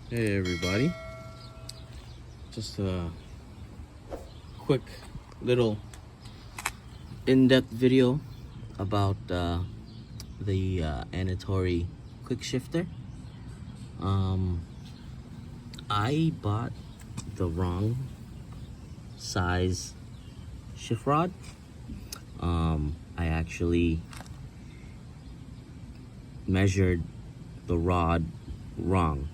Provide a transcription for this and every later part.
Hey everybody, just a quick little in-depth video about the Annitori Quickshifter. I bought the wrong size shift rod. I actually measured the rod wrong.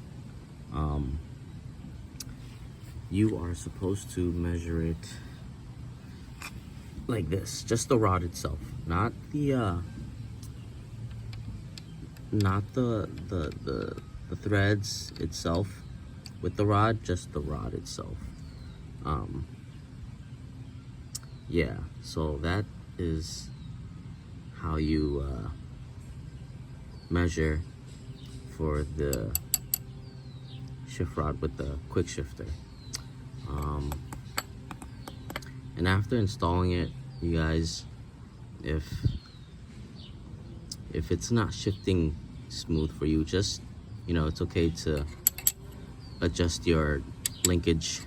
You are supposed to measure it like this, just the rod itself, not the threads itself with the rod, just the rod itself. Yeah, so that is how you measure for the shift rod with the quick shifter. And after installing it, you guys, if it's not shifting smooth for you, just, you know, it's okay to adjust your linkage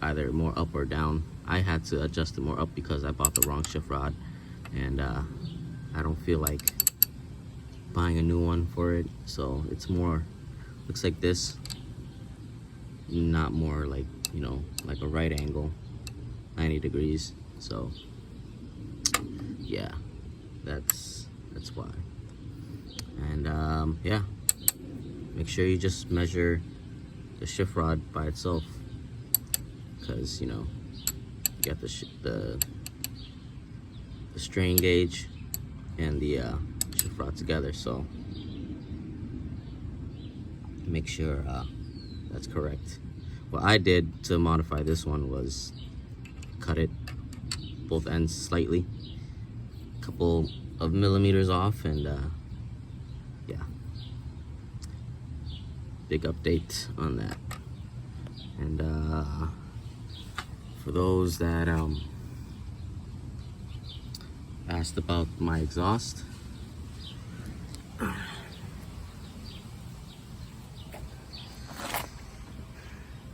either more up or down. I had to adjust it more up because I bought the wrong shift rod, and I don't feel like buying a new one for it, so it's more, looks like this, not more like, you know, like a right angle, 90 degrees. So yeah, that's why. And yeah, make sure you just measure the shift rod by itself, because, you know, you got the strain gauge and the shift rod together, so make sure that's correct. What I did to modify this one was cut it both ends slightly, a couple of millimeters off, and yeah, big update on that. And for those that asked about my exhaust,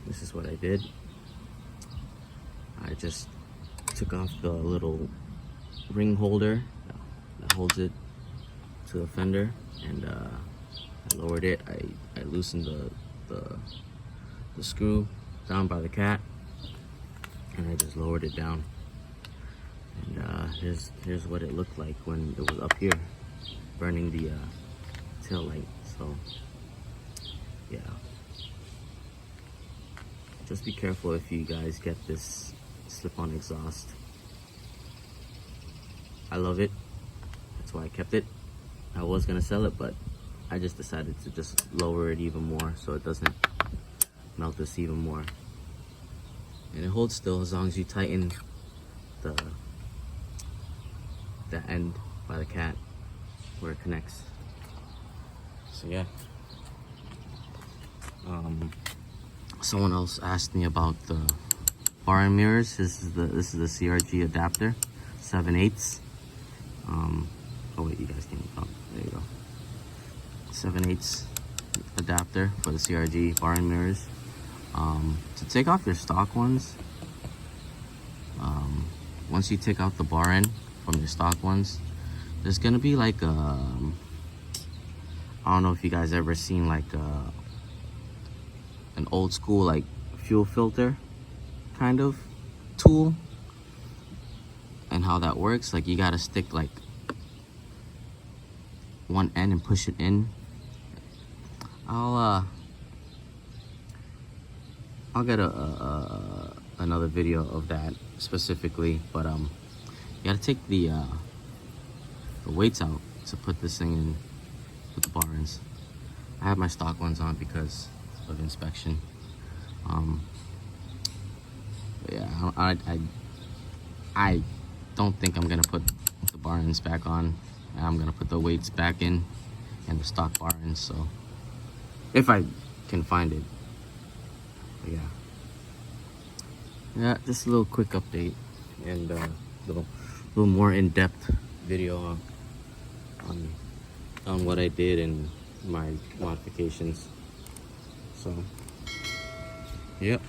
this is what I did. I just took off the little ring holder that holds it to the fender, and I lowered it. I loosened the screw down by the cat, and I just lowered it down. And here's what it looked like when it was up here, burning the tail light. So yeah, just be careful if you guys get this slip-on exhaust. I love it, that's why I kept it. I was gonna sell it, but I just decided to just lower it even more so it doesn't melt this even more. And it holds still as long as you tighten the end by the cat where it connects. So yeah. Someone else asked me about the bar and mirrors. This is the CRG adapter, 7/8. Oh wait, you guys can, oh, there you go. 7/8 adapter for the CRG bar and mirrors. To take off your stock ones, once you take out the bar end from your stock ones, there's gonna be like a, I don't know if you guys ever seen like an old school like fuel filter kind of tool, and how that works. Like, you gotta stick like one end and push it in. I'll get another video of that specifically, but you gotta take the weights out to put this thing in with the bar ends. I have my stock ones on because of inspection. But yeah, I don't think I'm gonna put the bar ends back on. I'm gonna put the weights back in and the stock bar ends, so if I can find it. But yeah, just a little quick update, and little more in-depth video on on what I did and my modifications. So, yep.